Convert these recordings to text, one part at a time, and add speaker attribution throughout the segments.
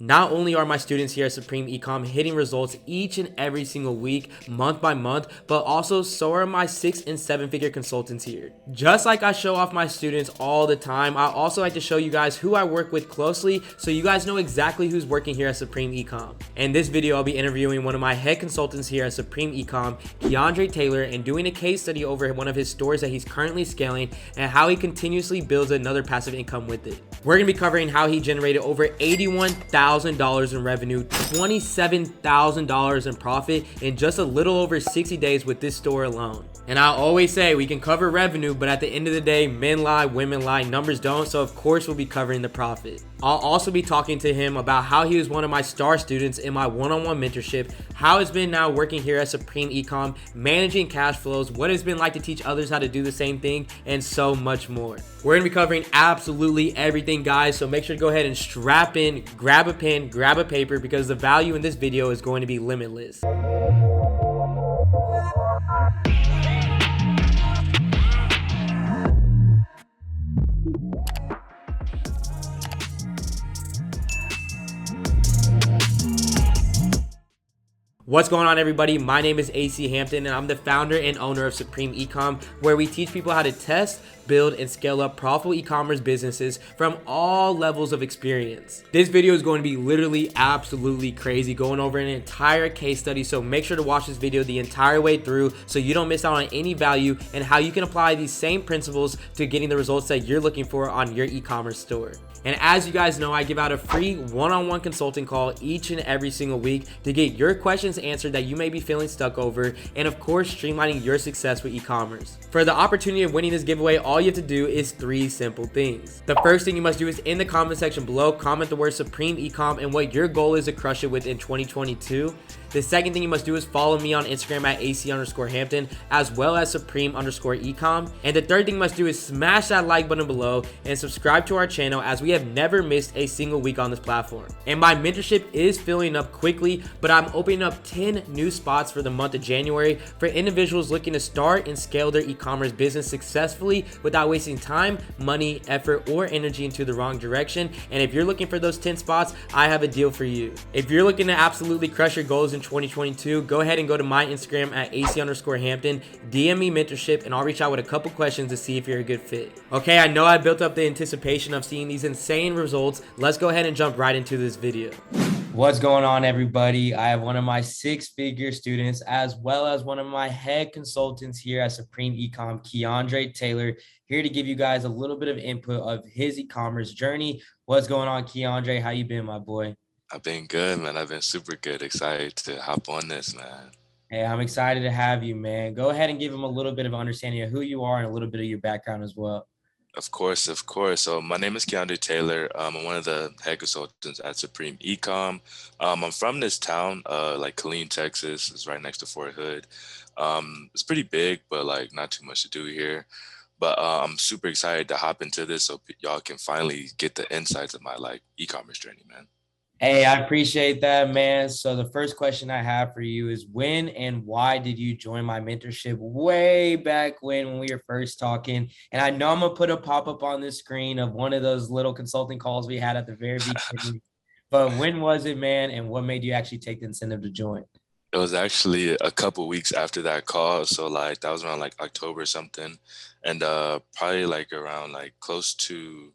Speaker 1: Not only are my students here at Supreme Ecom hitting results each and every single week, month by month, but also so are my 6 and 7 figure consultants here. Just like I show off my students all the time, I also like to show you guys who I work with closely so you guys know exactly who's working here at Supreme Ecom. In this video, I'll be interviewing one of my head consultants here at Supreme Ecom, Keondre Taylor, and doing a case study over one of his stores that he's currently scaling and how he continuously builds another passive income with it. We're going to be covering how he generated over $81,000 in revenue, $27,000 in profit in just a little over 60 days with this store alone. And I always say we can cover revenue, but at the end of the day, men lie, women lie, numbers don't. So of course we'll be covering the profit. I'll also be talking to him about how he was one of my star students in my one-on-one mentorship, how it's been now working here at Supreme Ecom, managing cash flows, what it's been like to teach others how to do the same thing, and so much more. We're gonna be covering absolutely everything, guys, so make sure to go ahead and strap in, grab a pen, grab a paper, because the value in this video is going to be limitless. What's going on, everybody? My name is AC Hampton, and I'm the founder and owner of Supreme Ecom, where we teach people how to test, build, and scale up profitable e-commerce businesses from all levels of experience. This video is going to be literally absolutely crazy, going over an entire case study, so make sure to watch this video the entire way through so you don't miss out on any value and how you can apply these same principles to getting the results that you're looking for on your e-commerce store. And as you guys know, I give out a free one-on-one consulting call each and every single week to get your questions answered that you may be feeling stuck over, and of course, streamlining your success with e-commerce. For the opportunity of winning this giveaway, all you have to do is 3 simple things. The first thing you must do is in the comment section below, comment the word Supreme Ecom and what your goal is to crush it with in 2022. The second thing you must do is follow me on Instagram at AC_Hampton, as well as Supreme_Ecom. And the third thing you must do is smash that like button below and subscribe to our channel, as we have never missed a single week on this platform. And my mentorship is filling up quickly, but I'm opening up 10 new spots for the month of January for individuals looking to start and scale their e-commerce business successfully without wasting time, money, effort, or energy into the wrong direction. And if you're looking for those 10 spots, I have a deal for you. If you're looking to absolutely crush your goals in 2022, go ahead and go to my Instagram at AC_Hampton, DM me mentorship, and I'll reach out with a couple questions to see if you're a good fit. Okay, I know I built up the anticipation of seeing these insane results. Let's go ahead and jump right into this video. What's going on, everybody? I have one of my 6-figure students, as well as one of my head consultants here at Supreme Ecom, Keondre Taylor, here to give you guys a little bit of input of his e-commerce journey. What's going on, Keondre? How you been, my boy?
Speaker 2: I've been good, man. I've been super good. Excited to hop on this, man.
Speaker 1: Hey, I'm excited to have you, man. Go ahead and give him a little bit of understanding of who you are and a little bit of your background as well.
Speaker 2: Of course, of course. So my name is Keondre Taylor. I'm one of the head consultants at Supreme Ecom. I'm from this town, like Killeen, Texas. It's right next to Fort Hood. It's pretty big, but like not too much to do here. But I'm super excited to hop into this so y'all can finally get the insights of my like e-commerce journey, man.
Speaker 1: Hey, I appreciate that, man. So the first question I have for you is, when and why did you join my mentorship way back when we were first talking? And I know I'm going to put a pop-up on the screen of one of those little consulting calls we had at the very beginning. But when was it, man? And what made you actually take the incentive to join?
Speaker 2: It was actually a couple weeks after that call. So like that was around like October or something. And probably like around like close to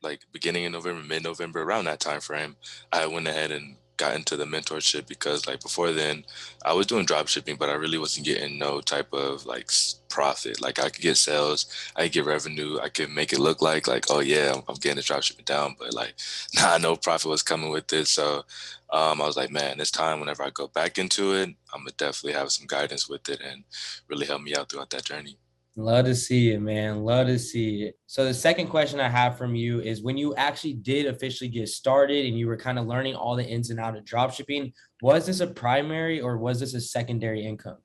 Speaker 2: like beginning in November, mid-November, around that time frame, I went ahead and got into the mentorship because like before then I was doing drop shipping, but I really wasn't getting no type of like profit. Like I could get sales, I could get revenue, I could make it look like, oh yeah, I'm getting the drop shipping down, but like, nah, no profit was coming with this. So I was like, man, it's time whenever I go back into it, I'm gonna definitely have some guidance with it and really help me out throughout that journey.
Speaker 1: Love to see it, man. Love to see it. So the second question I have from you is, when you actually did officially get started and you were kind of learning all the ins and outs of dropshipping, was this a primary or was this a secondary income?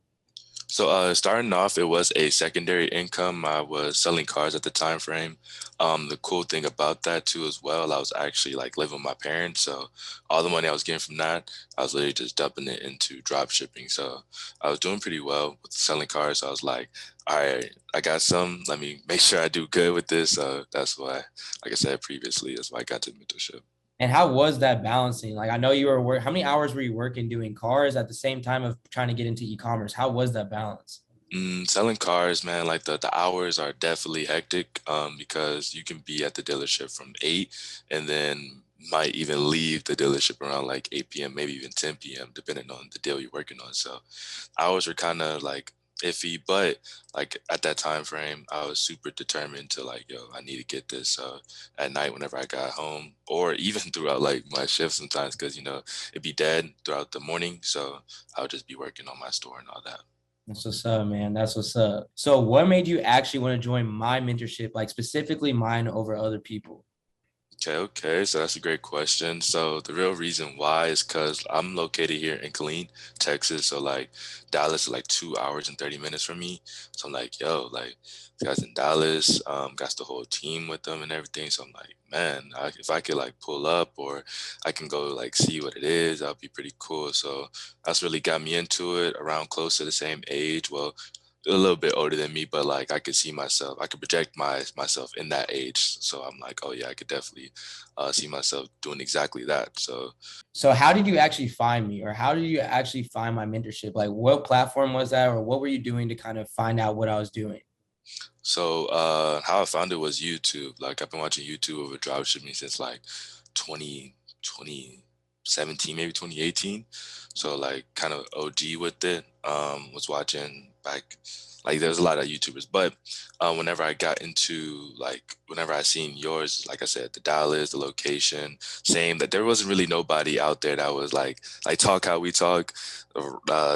Speaker 2: So starting off, it was a secondary income. I was selling cars at the time frame. The cool thing about that too as well, I was actually like living with my parents. So all the money I was getting from that, I was literally just dumping it into drop shipping. So I was doing pretty well with selling cars. So I was like, all right, I got some. Let me make sure I do good with this. That's why, like I said previously, that's why I got to mentorship.
Speaker 1: And how was that balancing? Like, I know you were how many hours were you working doing cars at the same time of trying to get into e-commerce? How was that balance?
Speaker 2: Selling cars, man, like the hours are definitely hectic because you can be at the dealership from 8 and then might even leave the dealership around like 8 p.m., maybe even 10 p.m., depending on the deal you're working on. So hours were kind of like iffy, but like at that time frame, I was super determined to like, yo, I need to get this at night whenever I got home, or even throughout like my shift sometimes, because it'd be dead throughout the morning. So I would just be working on my store and all that.
Speaker 1: That's what's up, man. That's what's up. So what made you actually want to join my mentorship, like specifically mine over other people?
Speaker 2: Okay. So that's a great question. So the real reason why is because I'm located here in Killeen, Texas. So like Dallas is like 2 hours and 30 minutes from me. So I'm like, yo, like this guy's in Dallas, got the whole team with them and everything. So I'm like, man, if I could like pull up or I can go like see what it is, that'd be pretty cool. So that's really got me into it around close to the same age. Well, a little bit older than me, but like I could see myself, I could project myself in that age. So I'm like, oh yeah, I could definitely see myself doing exactly that.
Speaker 1: So how did you actually find me, or how did you actually find my mentorship? Like, what platform was that, or what were you doing to kind of find out what I was doing?
Speaker 2: How I found it was YouTube. Like I've been watching YouTube over dropshipping since like 2017, maybe 2018. So like kind of OG with it. Was watching back, like there's a lot of YouTubers, but whenever I got into like whenever I seen yours, like I said, the Dallas, the location, same, that there wasn't really nobody out there that was like talk how we talk,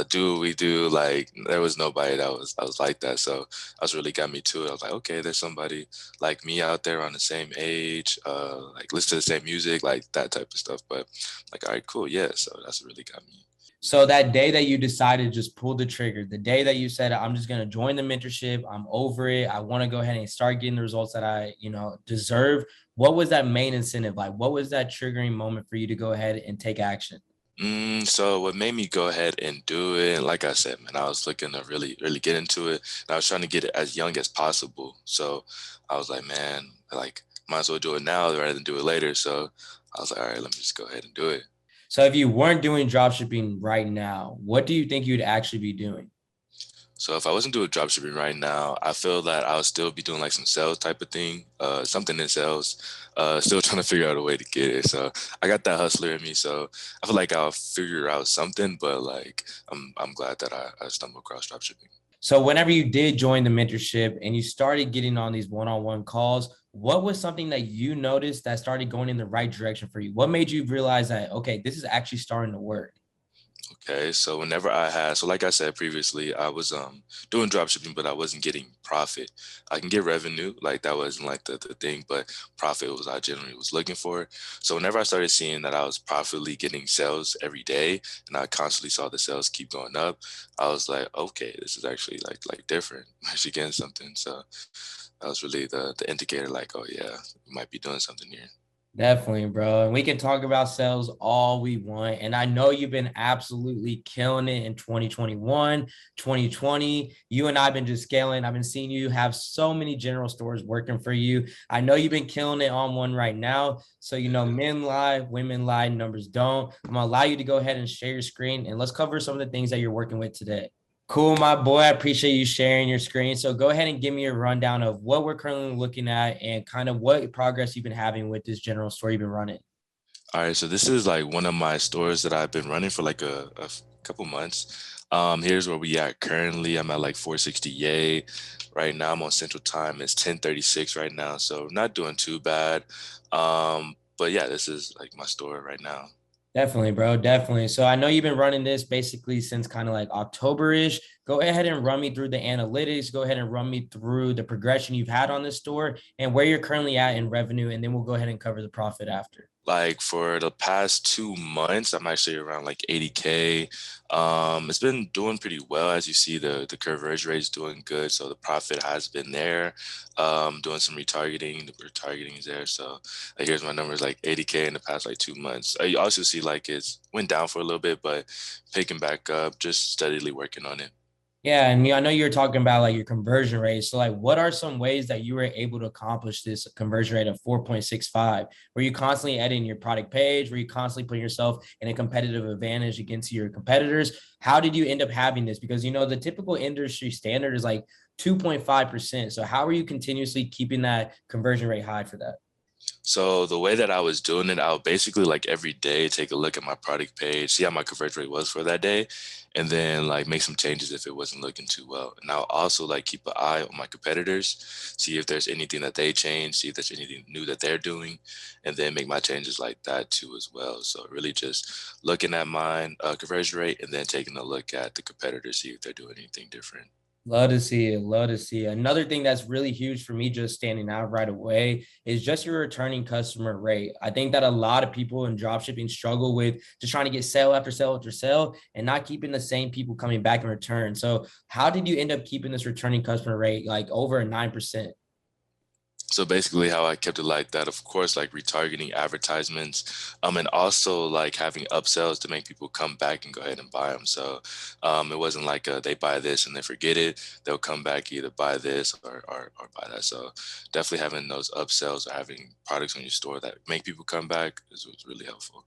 Speaker 2: do what we do. Like there was nobody that was like that. So that's really got me to it. I was like, okay, there's somebody like me out there on the same age, like listen to the same music, like that type of stuff. But like, all right, cool, yeah. So that's what really got me.
Speaker 1: So that day that you decided to just pull the trigger, the day that you said, I'm just going to join the mentorship, I'm over it, I want to go ahead and start getting the results that I, deserve. What was that main incentive? Like, what was that triggering moment for you to go ahead and take action?
Speaker 2: So what made me go ahead and do it, like I said, man, I was looking to really, really get into it. And I was trying to get it as young as possible. So I was like, man, like might as well do it now rather than do it later. So I was like, all right, let me just go ahead and do it.
Speaker 1: So if you weren't doing drop shipping right now, what do you think you'd actually be doing?
Speaker 2: So if I wasn't doing dropshipping right now, I feel that I would still be doing like some sales type of thing, something in sales, still trying to figure out a way to get it. So I got that hustler in me. So I feel like I'll figure out something, but like I'm glad that I stumbled across dropshipping.
Speaker 1: So whenever you did join the mentorship and you started getting on these one-on-one calls, what was something that you noticed that started going in the right direction for you? What made you realize that, okay, this is actually starting to work?
Speaker 2: Okay, so whenever so like I said previously, I was doing drop shipping, but I wasn't getting profit. I can get revenue, like that wasn't like the thing, but profit was I generally was looking for. So whenever I started seeing that I was profitably getting sales every day and I constantly saw the sales keep going up, I was like, okay, this is actually like different. I'm actually getting something. So that was really the indicator, like, oh yeah, we might be doing something here.
Speaker 1: Definitely, bro. And we can talk about sales all we want. And I know you've been absolutely killing it in 2021, 2020. You and I have been just scaling. I've been seeing you have so many general stores working for you. I know you've been killing it on one right now. So, men lie, women lie, numbers don't. I'm going to allow you to go ahead and share your screen and let's cover some of the things that you're working with today. Cool, my boy. I appreciate you sharing your screen. So go ahead and give me a rundown of what we're currently looking at and kind of what progress you've been having with this general store you've been running.
Speaker 2: All right, so this is like one of my stores that I've been running for like a couple months. Here's where we at currently. I'm at like 468 right now. I'm on Central Time. It's 10:36 right now, so not doing too bad. But yeah, this is like my store right now.
Speaker 1: Definitely, bro. Definitely. So I know you've been running this basically since kind of like October-ish. Go ahead and run me through the analytics. Go ahead and run me through the progression you've had on this store and where you're currently at in revenue. And then we'll go ahead and cover the profit after.
Speaker 2: Like for the past 2 months, I'm actually around like 80K. It's been doing pretty well. As you see, the conversion rate is doing good. So the profit has been there. Doing some retargeting. The retargeting is there. So here's my numbers, like 80K in the past like 2 months. You also see like it's went down for a little bit, but picking back up, just steadily working on it.
Speaker 1: Yeah, and I know you were talking about like your conversion rate. So like what are some ways that you were able to accomplish this conversion rate of 4.65? Were you constantly editing your product page? Were you constantly putting yourself in a competitive advantage against your competitors? How did you end up having this? Because the typical industry standard is like 2.5%. So how are you continuously keeping that conversion rate high for that?
Speaker 2: So the way that I was doing it, I would basically like every day take a look at my product page, see how my conversion rate was for that day, and then like make some changes if it wasn't looking too well. And I'll also like keep an eye on my competitors, see if there's anything that they change, see if there's anything new that they're doing, and then make my changes like that too as well. So really just looking at mine conversion rate and then taking a look at the competitors, see if they're doing anything different.
Speaker 1: Love to see it. Love to see it. Another thing that's really huge for me just standing out right away is just your returning customer rate. I think that a lot of people in dropshipping struggle with just trying to get sale after sale after sale and not keeping the same people coming back in return. So how did you end up keeping this returning customer rate like over 9%?
Speaker 2: So basically how I kept it like that, of course, like retargeting advertisements, and also like having upsells to make people come back and go ahead and buy them. So it wasn't like they buy this and they forget it. They'll come back, either buy this or buy that. So definitely having those upsells or having products on your store that make people come back was really helpful.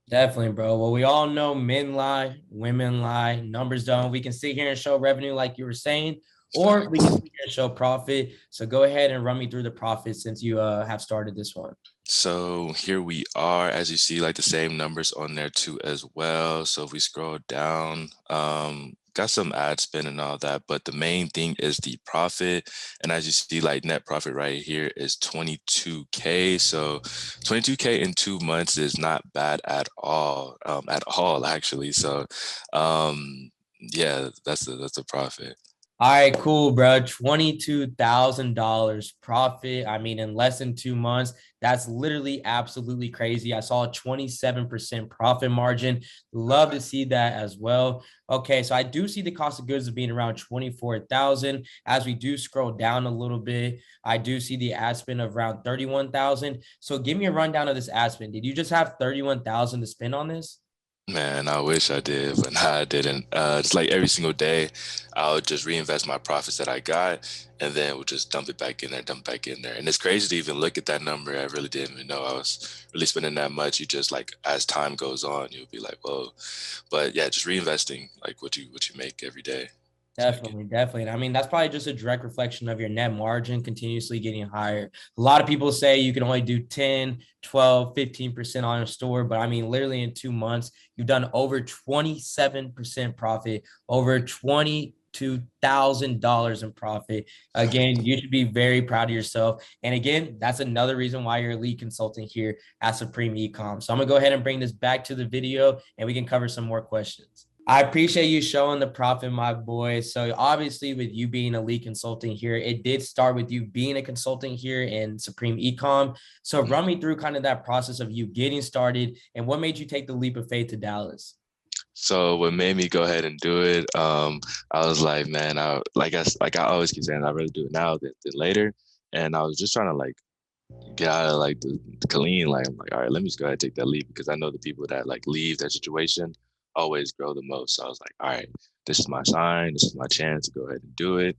Speaker 1: Definitely, bro. Well, we all know men lie, women lie, numbers don't. We can sit here and show revenue like you were saying, or we can
Speaker 2: Facts.
Speaker 1: sit here and show profit. So go ahead and run me through the profit since you have started this one.
Speaker 2: So here we are, as you see, like the same numbers on there too as well. So if we scroll down, got some ad spend and all that, but the main thing is the profit. And as you see, like net profit right here is 22K. So 22K in 2 months is not bad at all actually. So yeah, that's a profit.
Speaker 1: All right, cool, bro. $22,000 profit. I mean, in less than 2 months, that's literally absolutely crazy. I saw a 27% profit margin. Love to see that as well. Okay, so I do see the cost of goods of being around 24,000. As we do scroll down a little bit, I do see the ad spend of around 31,000. So give me a rundown of this ad spend. Did you just have 31,000 to spend on this?
Speaker 2: Man, I wish I did, but nah, I didn't. It's like every single day, I would just reinvest my profits that I got, and then we'll just dump it back in there, dump back in there. And it's crazy to even look at that number. I really didn't even know I was really spending that much. You just like as time goes on, you'll be like, whoa. But yeah, just reinvesting like what you make every day. It's making.
Speaker 1: Definitely, definitely. And I mean, that's probably just a direct reflection of your net margin continuously getting higher. A lot of people say you can only do 10, 12, 15% on a store, but I mean, literally in 2 months, you've done over 27% profit, over $22,000 in profit. Again, you should be very proud of yourself. And again, that's another reason why you're a lead consultant here at Supreme Ecom. So I'm gonna go ahead and bring this back to the video and we can cover some more questions. I appreciate you showing the profit, my boy. So obviously with you being a lead consultant here, it did start with you being a consultant here in Supreme Ecom. So run me through kind of that process of you getting started and what made you take the leap of faith to Dallas.
Speaker 2: So what made me go ahead and do it, I was like, man, I always keep saying, I'd rather do it now than later. And I was just trying to like get out of like the clean. Like I'm like, all right, let me just go ahead and take that leap because I know the people that like leave that situation always grow the most. So I was like, all right, this is my sign, this is my chance to go ahead and do it.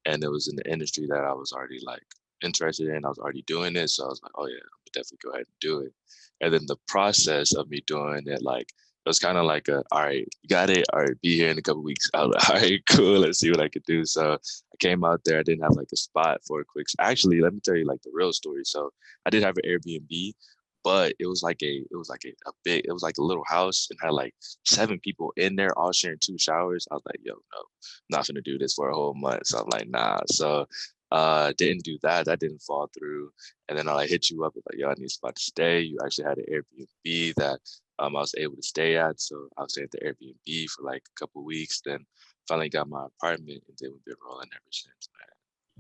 Speaker 2: And it was in the industry that I was already like interested in. I was already doing it. So I was like, oh yeah, I'll definitely go ahead and do it. And then the process of me doing it, like it was kind of like all right, you got it. All right, be here in a couple weeks. I was like, all right, cool. Let's see what I could do. So I came out there. I didn't have like a spot for a quick. Actually, let me tell you like the real story. So I did have an Airbnb, but it was like a big, it was like a little house and had like 7 people in there, all sharing 2 showers. I was like, yo, no, I'm not gonna do this for a whole month. So I'm like, nah. So didn't do that. That didn't fall through. And then I like hit you up with like, yo, I need a spot to stay. You actually had an Airbnb that I was able to stay at. So I was staying at the Airbnb for like a couple of weeks. Then finally got my apartment, and then we've been rolling ever since, man.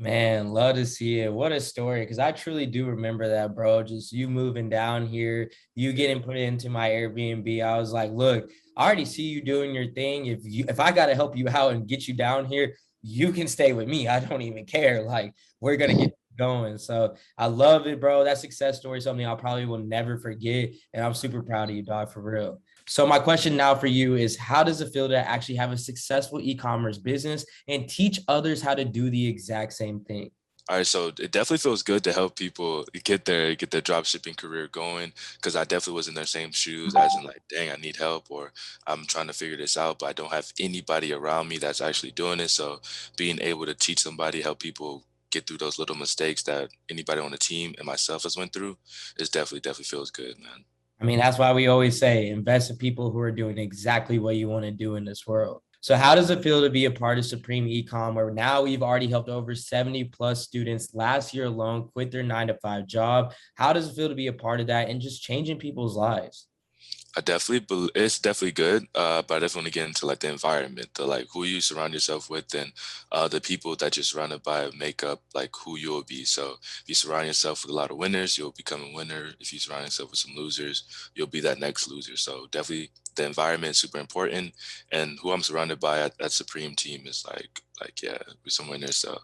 Speaker 1: Man, love to see it. What a story. Because I truly do remember that, bro. Just you moving down here, you getting put into my Airbnb. I was like, look, I already see you doing your thing. If I gotta help you out and get you down here, you can stay with me. I don't even care. Like, we're gonna get going. So I love it, bro. That success story is something I probably will never forget. And I'm super proud of you, dog, for real. So my question now for you is, how does it feel to actually have a successful e-commerce business and teach others how to do the exact same thing?
Speaker 2: All right, so it definitely feels good to help people get their drop shipping career going, because I definitely was in their same shoes, as in like, dang, I need help, or I'm trying to figure this out, but I don't have anybody around me that's actually doing it. So being able to teach somebody, help people get through those little mistakes that anybody on the team and myself has went through, is definitely feels good, man.
Speaker 1: I mean, that's why we always say invest in people who are doing exactly what you want to do in this world. So how does it feel to be a part of Supreme Ecom, where now we've already helped over 70 plus students last year alone quit their 9-to-5 job? How does it feel to be a part of that and just changing people's lives?
Speaker 2: It's definitely good, but I definitely want to get into like the environment, the like who you surround yourself with, and the people that you're surrounded by make up like who you'll be. So if you surround yourself with a lot of winners, you'll become a winner. If you surround yourself with some losers, you'll be that next loser. So definitely the environment is super important, and who I'm surrounded by at Supreme Team is like yeah, we're some winners. So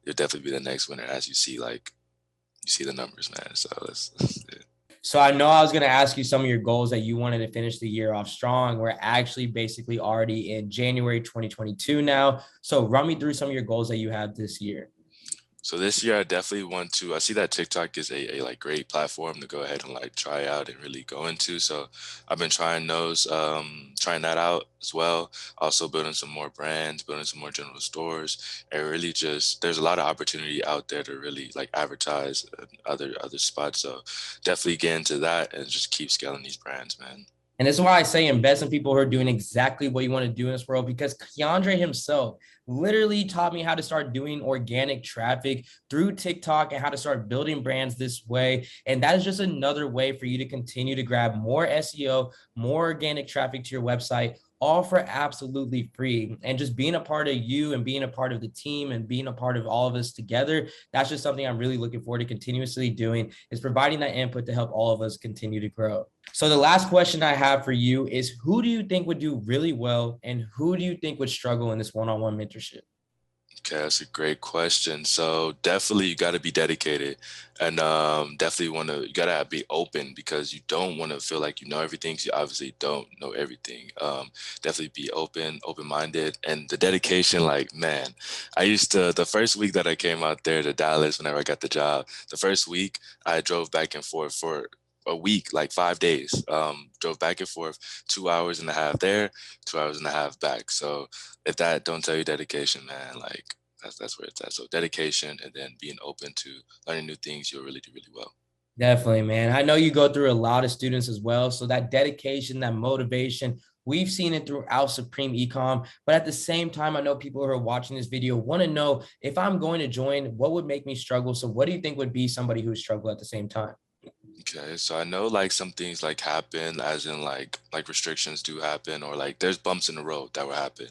Speaker 2: you'll definitely be the next winner, as you see the numbers, man. So that's it.
Speaker 1: So I know I was going to ask you some of your goals that you wanted to finish the year off strong. We're actually basically already in January 2022 now. So run me through some of your goals that you have this year.
Speaker 2: So this year, I definitely want to. I see that TikTok is a like great platform to go ahead and like try out and really go into. So I've been trying trying that out as well. Also building some more brands, building some more general stores, and really just there's a lot of opportunity out there to really like advertise in other spots. So definitely get into that and just keep scaling these brands, man.
Speaker 1: And this is why I say invest in people who are doing exactly what you want to do in this world, because Keondre himself literally taught me how to start doing organic traffic through TikTok and how to start building brands this way. And that is just another way for you to continue to grab more SEO, more organic traffic to your website, all for absolutely free. And just being a part of you and being a part of the team and being a part of all of us together, that's just something I'm really looking forward to continuously doing, is providing that input to help all of us continue to grow. So the last question I have for you is, who do you think would do really well and who do you think would struggle in this one-on-one mentorship?
Speaker 2: Okay, that's a great question. So definitely you got to be dedicated, and definitely you got to be open, because you don't want to feel like you know everything. 'Cause you obviously don't know everything. Definitely be open-minded, and the dedication. Like, man, the first week that I came out there to Dallas, whenever I got the job, the first week I drove back and forth for a week, like 5 days. Drove back and forth 2 hours and a half there, 2 hours and a half back. So if that don't tell you dedication, man, like that's where it's at. So dedication, and then being open to learning new things, you'll really do really well.
Speaker 1: Definitely, man. I know you go through a lot of students as well. So that dedication, that motivation, we've seen it throughout Supreme Ecom. But at the same time, I know people who are watching this video want to know, if I'm going to join, what would make me struggle? So what do you think would be somebody who struggle at the same time?
Speaker 2: Okay, so I know like some things like happen, as in like restrictions do happen, or like there's bumps in the road that will happen.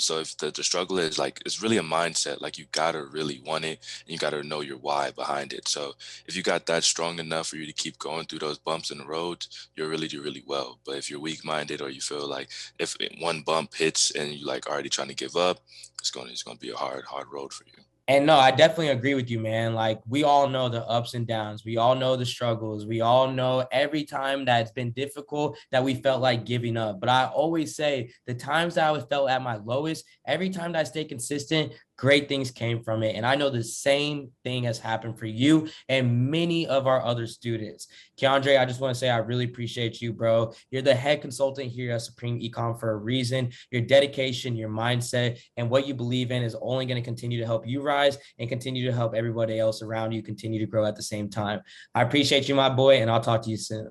Speaker 2: So if the struggle is like, it's really a mindset, like you gotta really want it, and you gotta know your why behind it. So if you got that strong enough for you to keep going through those bumps in the road, you'll really do really well. But if you're weak-minded, or you feel like if one bump hits and you like already trying to give up, it's gonna be a hard road for you.
Speaker 1: And no, I definitely agree with you, man. Like, we all know the ups and downs. We all know the struggles. We all know every time that it's been difficult that we felt like giving up. But I always say the times that I felt at my lowest, every time that I stay consistent, great things came from it. And I know the same thing has happened for you and many of our other students. Keondre, I just want to say I really appreciate you, bro. You're the head consultant here at Supreme Ecom for a reason. Your dedication, your mindset, and what you believe in is only going to continue to help you rise and continue to help everybody else around you continue to grow at the same time. I appreciate you, my boy, and I'll talk to you soon.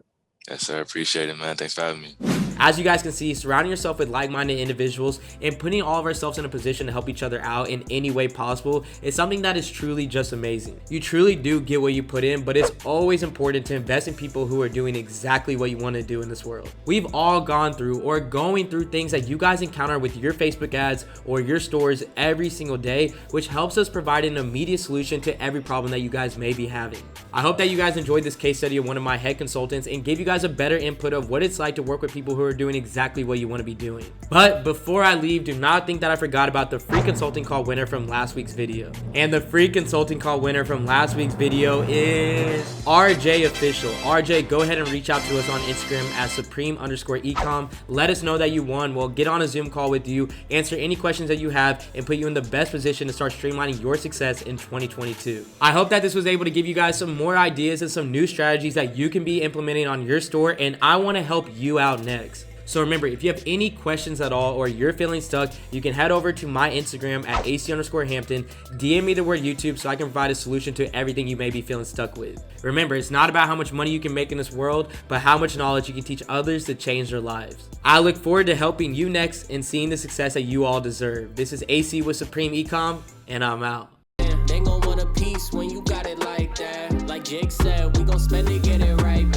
Speaker 2: Yes, sir. Appreciate it, man. Thanks for having me.
Speaker 1: As you guys can see, surrounding yourself with like-minded individuals and putting all of ourselves in a position to help each other out in any way possible is something that is truly just amazing. You truly do get what you put in, but it's always important to invest in people who are doing exactly what you want to do in this world. We've all gone through or going through things that you guys encounter with your Facebook ads or your stores every single day, which helps us provide an immediate solution to every problem that you guys may be having. I hope that you guys enjoyed this case study of one of my head consultants and gave you guys a better input of what it's like to work with people who are are doing exactly what you want to be doing. But before I leave, do not think that I forgot about the free consulting call winner from last week's video. And the free consulting call winner from last week's video is RJ Official. RJ, go ahead and reach out to us on Instagram at supreme_ecom. Let us know that you won. We'll get on a Zoom call with you, answer any questions that you have, and put you in the best position to start streamlining your success in 2022. I hope that this was able to give you guys some more ideas and some new strategies that you can be implementing on your store, and I want to help you out next. So remember, if you have any questions at all or you're feeling stuck, you can head over to my Instagram at AC_Hampton, DM me the word YouTube so I can provide a solution to everything you may be feeling stuck with. Remember, it's not about how much money you can make in this world, but how much knowledge you can teach others to change their lives. I look forward to helping you next and seeing the success that you all deserve. This is AC with Supreme Ecom, and I'm out.
Speaker 3: They gon' want a piece when you got it like that. Like Jake said, we gon' spend it, get it right